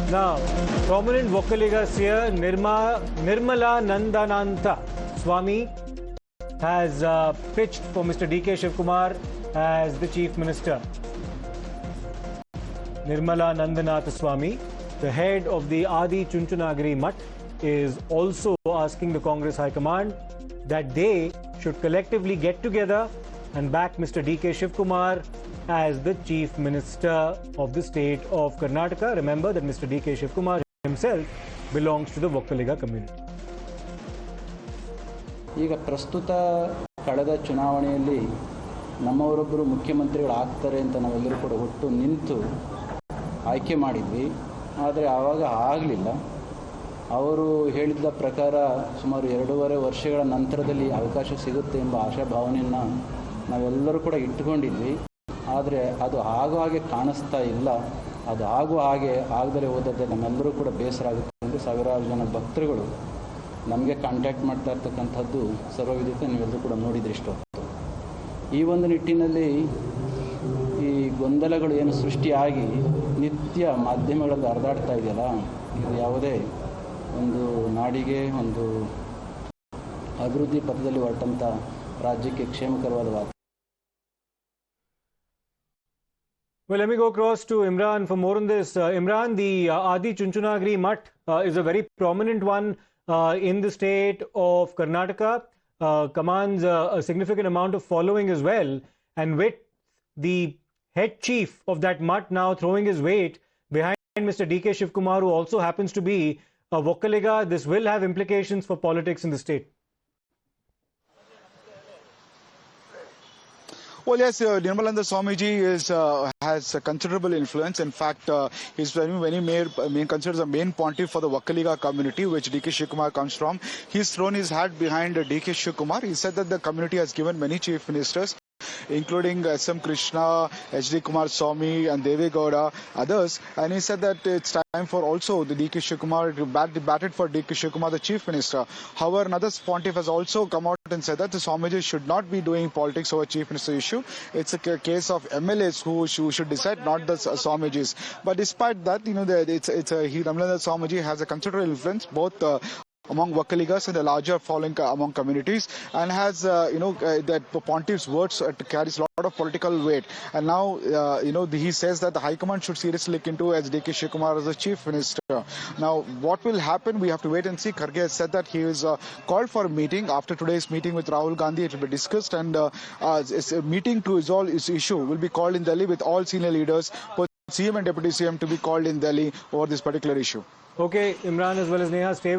Now, prominent Vokkaliga seer Nirmala Nandananta Swamy has pitched for Mr. D.K. Shivkumar as the Chief Minister. Nirmala Nandanath Swamy, the head of the Adi Chunchanagiri Mutt, is also asking the Congress High Command that they should collectively get together and back Mr. D.K. Shivkumar as the Chief Minister of the state of Karnataka. Remember that Mr. D.K. Shivkumar himself belongs to the Vokkaliga community. ಈಗ ಪ್ರಸ್ತುತ ಕಳೆದ ಚುನಾವಣೆಯಲ್ಲಿ ನಮ್ಮವರೊಬ್ಬರು ಮುಖ್ಯಮಂತ್ರಿಗಳು ಆಗ್ತಾರೆ ಅಂತ ನಾವೆಲ್ಲರೂ ಕೂಡ ಒಟ್ಟು ನಿಂತು ಆಯ್ಕೆ ಮಾಡಿದ್ವಿ. ಆದರೆ ಆವಾಗ ಆಗಲಿಲ್ಲ. ಅವರು ಹೇಳಿದ ಪ್ರಕಾರ ಸುಮಾರು 2.5 ವರ್ಷಗಳ ನಂತರದಲ್ಲಿ ಅವಕಾಶ ಸಿಗುತ್ತೆ ಎಂಬ ಆಶಾಭಾವನೆಯನ್ನು ನಾವೆಲ್ಲರೂ ಕೂಡ ಇಟ್ಟುಕೊಂಡಿದ್ವಿ. ಆದರೆ ಅದು ಆಗೋ ಹಾಗೆ ಕಾಣಿಸ್ತಾ ಇಲ್ಲ. ಅದು ಆಗೋ ಹಾಗೆ ಆಗದರೆ ಹೋದದ್ದೇ ನಮ್ಮೆಲ್ಲರೂ ಕೂಡ ಬೇಸರ ಆಗುತ್ತೆ ಎಂದು ಸಾವಿರಾರು ಜನ ಭಕ್ತರುಗಳು ನಮಗೆ ಕಾಂಟ್ಯಾಕ್ಟ್ ಮಾಡ್ತಾ ಇರ್ತಕ್ಕಂಥದ್ದು ಸರ್ವವಿದಿತ, ನೀವೆಲ್ಲರೂ ಕೂಡ ನೋಡಿದ್ರಿ ಇಷ್ಟೊತ್ತು. ಈ ಒಂದು ನಿಟ್ಟಿನಲ್ಲಿ ಈ ಗೊಂದಲಗಳು ಏನು ಸೃಷ್ಟಿಯಾಗಿ ನಿತ್ಯ ಮಾಧ್ಯಮಗಳಲ್ಲಿ ಹರಿದಾಡ್ತಾ ಇದೆಯಲ್ಲ, ಇದು ಯಾವುದೇ ಒಂದು ನಾಡಿಗೆ ಒಂದು ಅಭಿವೃದ್ಧಿ ಪಥದಲ್ಲಿ ಹೊರಟಂಥ ರಾಜ್ಯಕ್ಕೆ ಕ್ಷೇಮಕರವಾದ ವಾತಾವರಣ. Well, let me go across to Imran for more on this. Imran, the Adi Chunchanagiri Mutt is a very prominent one in the state of Karnataka, commands a significant amount of following as well. And with the head chief of that mutt now throwing his weight behind Mr. D.K. Shivkumar, who also happens to be a Vokkaliga, this will have implications for politics in the state. Well, yes, Nirmalananda Swamiji has a considerable influence. In fact, he's considered the main pontiff for the Vokkaliga community, which D.K. Shivkumar comes from. He's thrown his hat behind D.K. Shivkumar. He said that the community has given many chief ministers, including S.M. Krishna, H.D. Kumar Swamy and Deve Gowda, others. And he said that it's time for also the D.K. Shivkumar to bat it for D.K. Shivkumar, the chief minister. However, another pontiff has also come out and said that the Swamiji should not be doing politics over chief minister issue. It's a case of MLAs who should decide, not the Swamijis. But despite that, Nirmalananda Swamiji has a considerable influence both among Vokkaligas and the larger following among communities, and has that pontiff's words carries a lot of political weight. And now he says that the High Command should seriously look into as D.K. Shivkumar as the chief minister. Now what will happen, we have to wait and see. Kharge has said that he is called for a meeting. After today's meeting with Rahul Gandhi, it will be discussed, and a meeting to resolve this issue will be called in Delhi with all senior leaders, both CM and Deputy CM, to be called in Delhi over this particular issue. Okay, Imran as well as Neha, stay